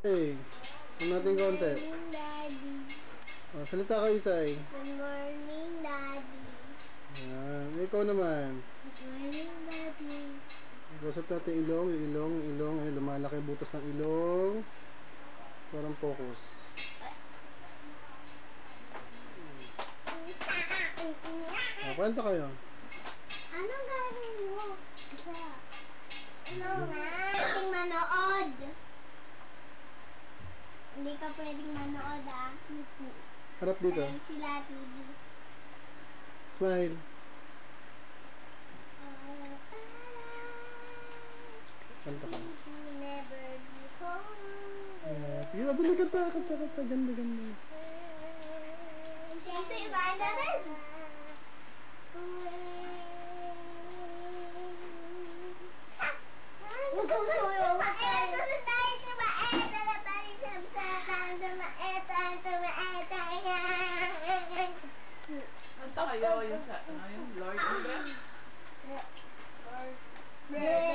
Hey, sing natin konti. Good morning, Daddy. Oh, salita ka, Isay. Good morning, Daddy. Ayan. Ikaw naman. Good morning, Daddy. Gusap natin ilong, yung ilong. Ayun, lumalaki butas ng ilong. Parang focus. Oh, kwenta kayo. Anong gagawin mo? Ano nga? Pwedeng manood. Hindi ka pwedeng manood, ah. Harap dito. Dahil sila TV. Smile. Kanta ka. Never be home. Yeah. Sige, mabili kanta. Ganda. Isa iba na rin. Huwag kang suyo. Kanta kayo yung sa, ano yung Lord, ano ba? Bread.